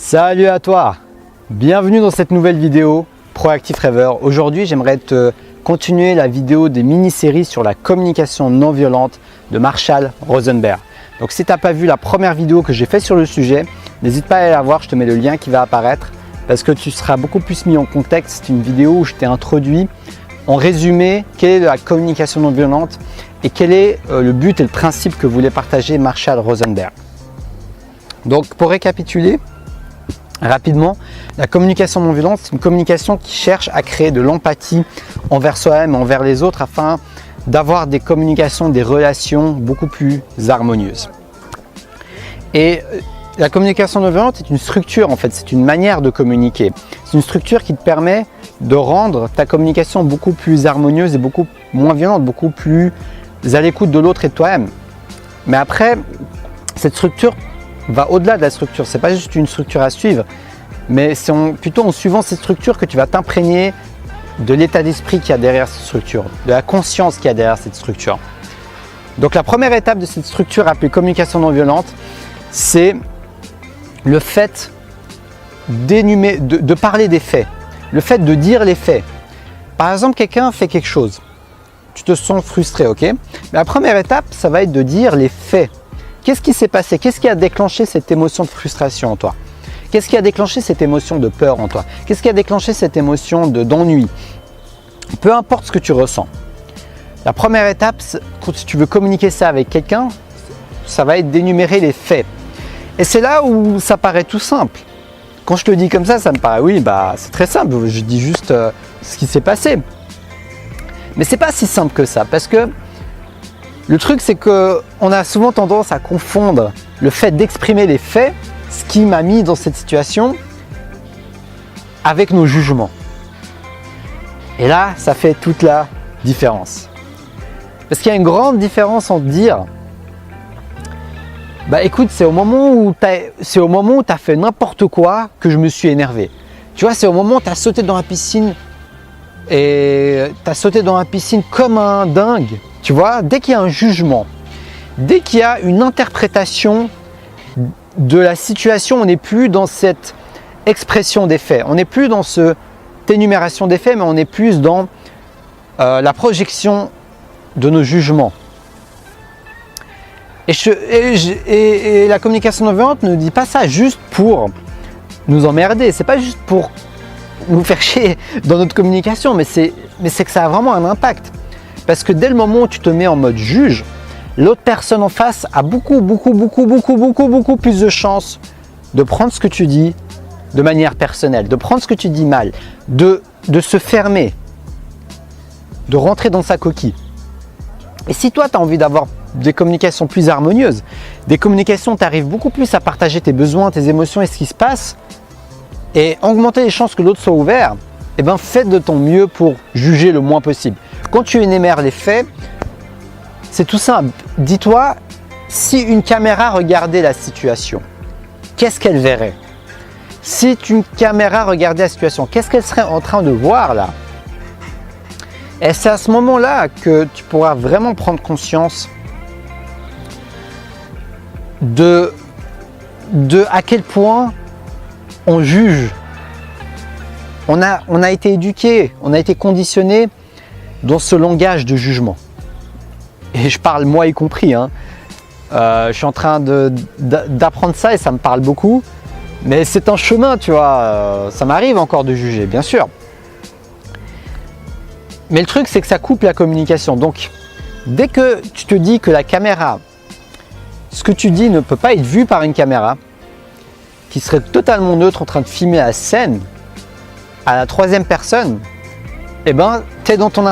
Salut à toi, bienvenue dans cette nouvelle vidéo Proactive Rêveur. Aujourd'hui j'aimerais te continuer la vidéo des mini-séries sur la communication non violente de Marshall Rosenberg. Donc si tu n'as pas vu la première vidéo que j'ai faite sur le sujet, n'hésite pas à aller la voir, je te mets le lien qui va apparaître parce que tu seras beaucoup plus mis en contexte. C'est une vidéo où je t'ai introduit en résumé quelle est la communication non violente et quel est le but et le principe que voulait partager Marshall Rosenberg. Donc pour récapituler rapidement, la communication non violente, c'est une communication qui cherche à créer de l'empathie envers soi-même et envers les autres afin d'avoir des communications, des relations beaucoup plus harmonieuses. Et la communication non violente est une structure en fait, c'est une manière de communiquer. C'est une structure qui te permet de rendre ta communication beaucoup plus harmonieuse et beaucoup moins violente, beaucoup plus à l'écoute de l'autre et de toi-même. Mais après, cette structure va au-delà de la structure, c'est pas juste une structure à suivre, mais c'est plutôt en suivant cette structure que tu vas t'imprégner de l'état d'esprit qu'il y a derrière cette structure, de la conscience qu'il y a derrière cette structure. Donc la première étape de cette structure appelée communication non violente, c'est le fait de parler des faits, le fait de dire les faits. Par exemple, quelqu'un fait quelque chose, tu te sens frustré, ok? Mais la première étape, ça va être de dire les faits. Qu'est-ce qui s'est passé? Qu'est-ce qui a déclenché cette émotion de frustration en toi? Qu'est-ce qui a déclenché cette émotion de peur en toi? Qu'est-ce qui a déclenché cette émotion d'ennui? Peu importe ce que tu ressens. La première étape, quand tu veux communiquer ça avec quelqu'un, ça va être d'énumérer les faits. Et c'est là où ça paraît tout simple. Quand je te dis comme ça me paraît, oui, c'est très simple. Je dis juste ce qui s'est passé. Mais c'est pas si simple que ça, parce que le truc, c'est qu'on a souvent tendance à confondre le fait d'exprimer les faits, ce qui m'a mis dans cette situation, avec nos jugements. Et là, ça fait toute la différence. Parce qu'il y a une grande différence entre dire écoute, c'est au moment où tu as fait n'importe quoi que je me suis énervé. Tu vois, c'est au moment où tu as sauté dans la piscine et tu as sauté dans la piscine comme un dingue. Tu vois, dès qu'il y a un jugement, dès qu'il y a une interprétation de la situation, on n'est plus dans cette expression des faits. On n'est plus dans cette énumération des faits, mais on est plus dans la projection de nos jugements. Et la communication non violente ne dit pas ça juste pour nous emmerder. C'est pas juste pour nous faire chier dans notre communication, mais c'est que ça a vraiment un impact. Parce que dès le moment où tu te mets en mode juge, l'autre personne en face a beaucoup plus de chances de prendre ce que tu dis de manière personnelle, de prendre ce que tu dis mal, de se fermer, de rentrer dans sa coquille. Et si toi, tu as envie d'avoir des communications plus harmonieuses, des communications où tu arrives beaucoup plus à partager tes besoins, tes émotions et ce qui se passe, et augmenter les chances que l'autre soit ouvert, fais de ton mieux pour juger le moins possible. Quand tu énumères les faits, c'est tout simple. Dis-toi, si une caméra regardait la situation, qu'est-ce qu'elle verrait? Si une caméra regardait la situation, qu'est-ce qu'elle serait en train de voir là? Et c'est à ce moment-là que tu pourras vraiment prendre conscience de à quel point on juge. On a été éduqué, on a été conditionné dans ce langage de jugement. Et je parle moi y compris. Je suis en train d'apprendre ça et ça me parle beaucoup. Mais c'est un chemin, tu vois. Ça m'arrive encore de juger, bien sûr. Mais le truc, c'est que ça coupe la communication. Donc, dès que tu te dis que la caméra, ce que tu dis ne peut pas être vu par une caméra, qui serait totalement neutre en train de filmer la scène, à la troisième personne, tu es dans ton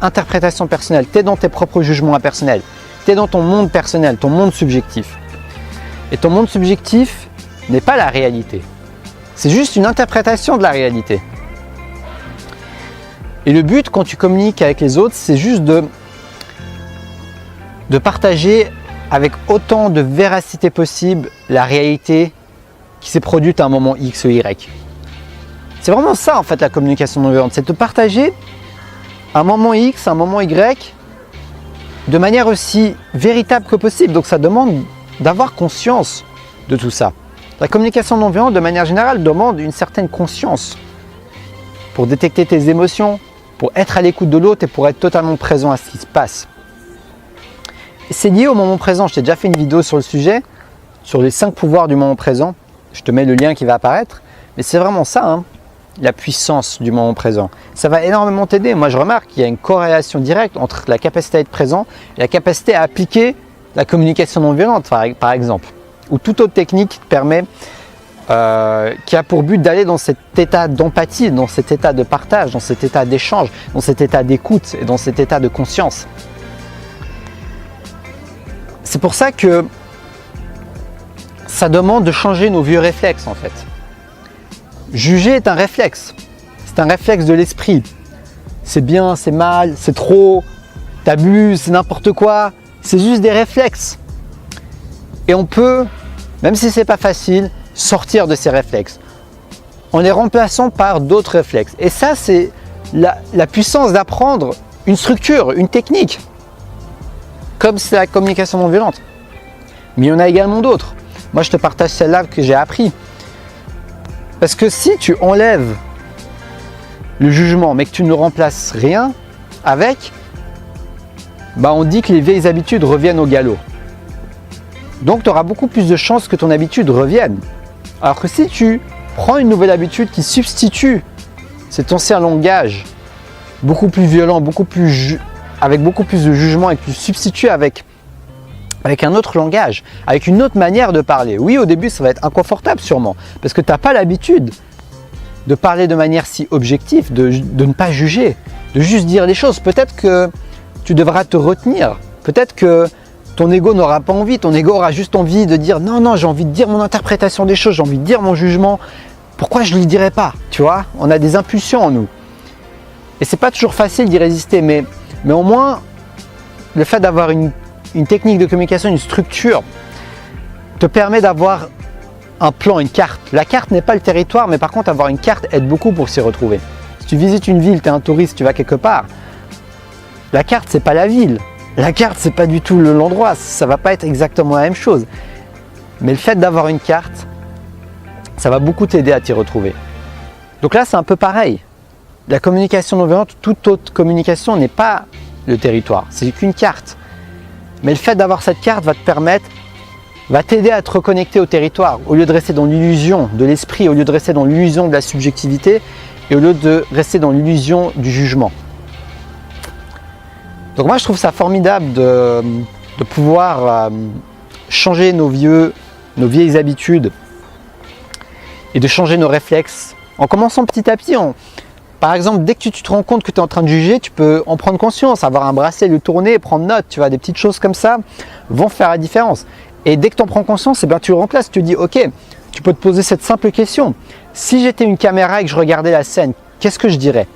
interprétation personnelle, tu es dans tes propres jugements impersonnels, tu es dans ton monde personnel, ton monde subjectif. Et ton monde subjectif n'est pas la réalité. C'est juste une interprétation de la réalité. Et le but, quand tu communiques avec les autres, c'est juste de partager avec autant de véracité possible la réalité qui s'est produite à un moment X ou Y. C'est vraiment ça en fait la communication non violente, c'est de partager un moment X, un moment Y de manière aussi véritable que possible. Donc ça demande d'avoir conscience de tout ça. La communication non violente, de manière générale, demande une certaine conscience pour détecter tes émotions, pour être à l'écoute de l'autre et pour être totalement présent à ce qui se passe. C'est lié au moment présent. Je t'ai déjà fait une vidéo sur le sujet, sur les 5 pouvoirs du moment présent. Je te mets le lien qui va apparaître. Mais c'est vraiment ça, hein, la puissance du moment présent. Ça va énormément t'aider. Moi, je remarque qu'il y a une corrélation directe entre la capacité à être présent et la capacité à appliquer la communication non violente, par exemple. Ou toute autre technique qui te permet, qui a pour but d'aller dans cet état d'empathie, dans cet état de partage, dans cet état d'échange, dans cet état d'écoute et dans cet état de conscience. C'est pour ça que ça demande de changer nos vieux réflexes en fait. Juger est un réflexe. C'est un réflexe de l'esprit. C'est bien, c'est mal, c'est trop, t'abuses, c'est n'importe quoi. C'est juste des réflexes. Et on peut, même si c'est pas facile, sortir de ces réflexes en les remplaçant par d'autres réflexes. Et ça, c'est la puissance d'apprendre une structure, une technique. Comme c'est la communication non violente. Mais il y en a également d'autres. Moi, je te partage celle-là que j'ai appris. Parce que si tu enlèves le jugement, mais que tu ne remplaces rien avec, on dit que les vieilles habitudes reviennent au galop. Donc, tu auras beaucoup plus de chances que ton habitude revienne. Alors que si tu prends une nouvelle habitude qui substitue cet ancien langage, beaucoup plus violent, avec beaucoup plus de jugement, et que tu substitues avec un autre langage, avec une autre manière de parler. Oui, au début, ça va être inconfortable sûrement, parce que tu n'as pas l'habitude de parler de manière si objective, de ne pas juger, de juste dire les choses. Peut-être que tu devras te retenir, peut-être que ton ego n'aura pas envie, ton ego aura juste envie de dire non, j'ai envie de dire mon interprétation des choses, j'ai envie de dire mon jugement, pourquoi je ne le dirais pas? Tu vois, on a des impulsions en nous. Et c'est pas toujours facile d'y résister, mais au moins, le fait d'avoir une technique de communication, une structure, te permet d'avoir un plan, une carte. La carte n'est pas le territoire, mais par contre, avoir une carte aide beaucoup pour s'y retrouver. Si tu visites une ville, tu es un touriste, tu vas quelque part, la carte, c'est pas la ville. La carte, c'est pas du tout l'endroit. Ça va pas être exactement la même chose. Mais le fait d'avoir une carte, ça va beaucoup t'aider à t'y retrouver. Donc là, c'est un peu pareil. La communication non violente, toute autre communication n'est pas le territoire. C'est qu'une carte. Mais le fait d'avoir cette carte va t'aider à te reconnecter au territoire, au lieu de rester dans l'illusion de l'esprit, au lieu de rester dans l'illusion de la subjectivité et au lieu de rester dans l'illusion du jugement. Donc moi, je trouve ça formidable de pouvoir changer nos vieilles habitudes et de changer nos réflexes en commençant petit à petit. Par exemple, dès que tu te rends compte que tu es en train de juger, tu peux en prendre conscience, avoir un bracelet, le tourner, prendre note. Tu vois, des petites choses comme ça vont faire la différence. Et dès que tu en prends conscience, tu le remplaces. Tu te dis, ok, tu peux te poser cette simple question. Si j'étais une caméra et que je regardais la scène, qu'est-ce que je dirais?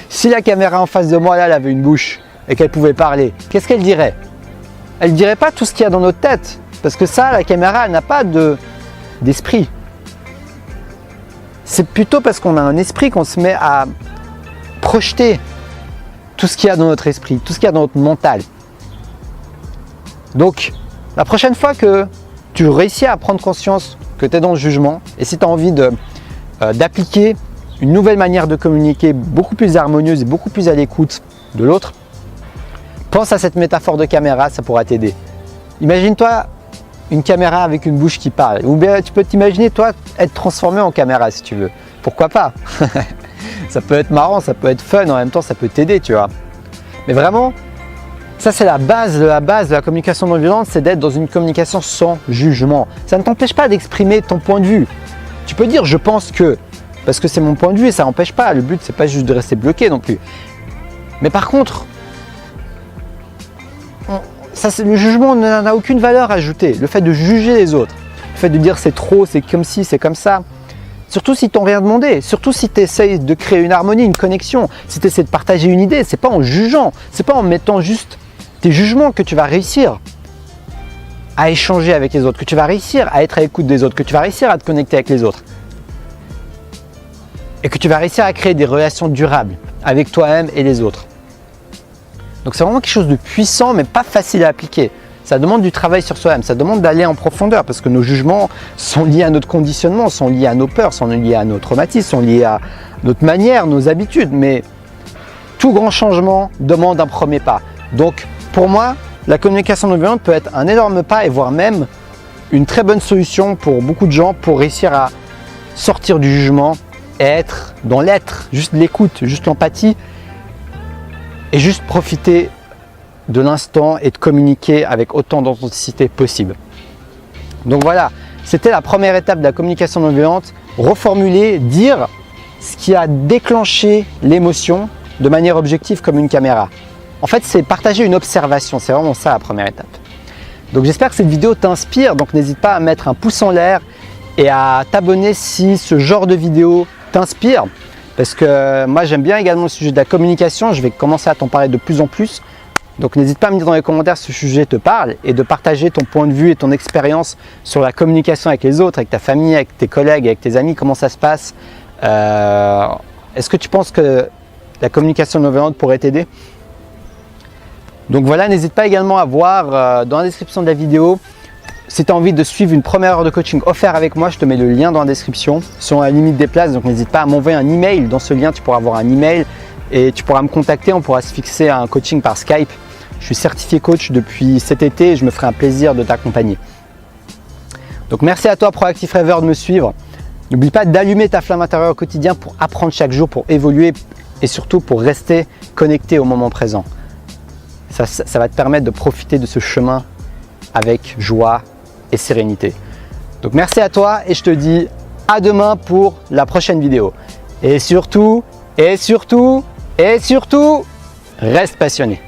Si la caméra en face de moi, là, elle avait une bouche et qu'elle pouvait parler, qu'est-ce qu'elle dirait? Elle ne dirait pas tout ce qu'il y a dans notre tête. Parce que ça, la caméra, elle n'a pas d'esprit. C'est plutôt parce qu'on a un esprit qu'on se met à projeter tout ce qu'il y a dans notre esprit, tout ce qu'il y a dans notre mental. Donc, la prochaine fois que tu réussis à prendre conscience que tu es dans le jugement, et si tu as envie d'appliquer une nouvelle manière de communiquer beaucoup plus harmonieuse et beaucoup plus à l'écoute de l'autre, pense à cette métaphore de caméra, ça pourra t'aider. Imagine-toi une caméra avec une bouche qui parle. Ou bien tu peux t'imaginer toi être transformé en caméra si tu veux. Pourquoi pas? Ça peut être marrant, ça peut être fun, en même temps ça peut t'aider, tu vois. Mais vraiment, ça c'est la base de la communication non violente, c'est d'être dans une communication sans jugement. Ça ne t'empêche pas d'exprimer ton point de vue. Tu peux dire je pense que, parce que c'est mon point de vue et ça n'empêche pas. Le but c'est pas juste de rester bloqué non plus. Mais par contre, le jugement n'a aucune valeur ajoutée. Le fait de juger les autres, le fait de dire c'est trop, c'est comme ci, c'est comme ça. Surtout si tu n'as rien demandé, surtout si tu essayes de créer une harmonie, une connexion, si tu essaies de partager une idée, c'est pas en jugeant, c'est pas en mettant juste tes jugements que tu vas réussir à échanger avec les autres, que tu vas réussir à être à l'écoute des autres, que tu vas réussir à te connecter avec les autres. Et que tu vas réussir à créer des relations durables avec toi-même et les autres. Donc c'est vraiment quelque chose de puissant mais pas facile à appliquer. Ça demande du travail sur soi-même, ça demande d'aller en profondeur parce que nos jugements sont liés à notre conditionnement, sont liés à nos peurs, sont liés à nos traumatismes, sont liés à notre manière, nos habitudes. Mais tout grand changement demande un premier pas. Donc pour moi, la communication non violente peut être un énorme pas et voire même une très bonne solution pour beaucoup de gens pour réussir à sortir du jugement et être dans l'être, juste l'écoute, juste l'empathie et juste profiter de l'instant et de communiquer avec autant d'authenticité possible. Donc voilà, c'était la première étape de la communication non violente, reformuler, dire ce qui a déclenché l'émotion de manière objective comme une caméra. En fait, c'est partager une observation, c'est vraiment ça la première étape. Donc j'espère que cette vidéo t'inspire, donc n'hésite pas à mettre un pouce en l'air et à t'abonner si ce genre de vidéo t'inspire. Parce que moi j'aime bien également le sujet de la communication, je vais commencer à t'en parler de plus en plus. Donc n'hésite pas à me dire dans les commentaires si ce sujet te parle et de partager ton point de vue et ton expérience sur la communication avec les autres, avec ta famille, avec tes collègues, avec tes amis, comment ça se passe. Est-ce que tu penses que la communication non violente pourrait t'aider? Donc voilà, n'hésite pas également à voir dans la description de la vidéo, si tu as envie de suivre une première heure de coaching offert avec moi, je te mets le lien dans la description, selon la limite des places, donc n'hésite pas à m'envoyer un email. Dans ce lien, tu pourras avoir un email et tu pourras me contacter, on pourra se fixer un coaching par Skype. Je suis certifié coach depuis cet été et je me ferai un plaisir de t'accompagner. Donc merci à toi Proactive Rêveur de me suivre. N'oublie pas d'allumer ta flamme intérieure au quotidien pour apprendre chaque jour, pour évoluer et surtout pour rester connecté au moment présent. Ça va te permettre de profiter de ce chemin avec joie et sérénité. Donc merci à toi et je te dis à demain pour la prochaine vidéo. Et surtout, reste passionné.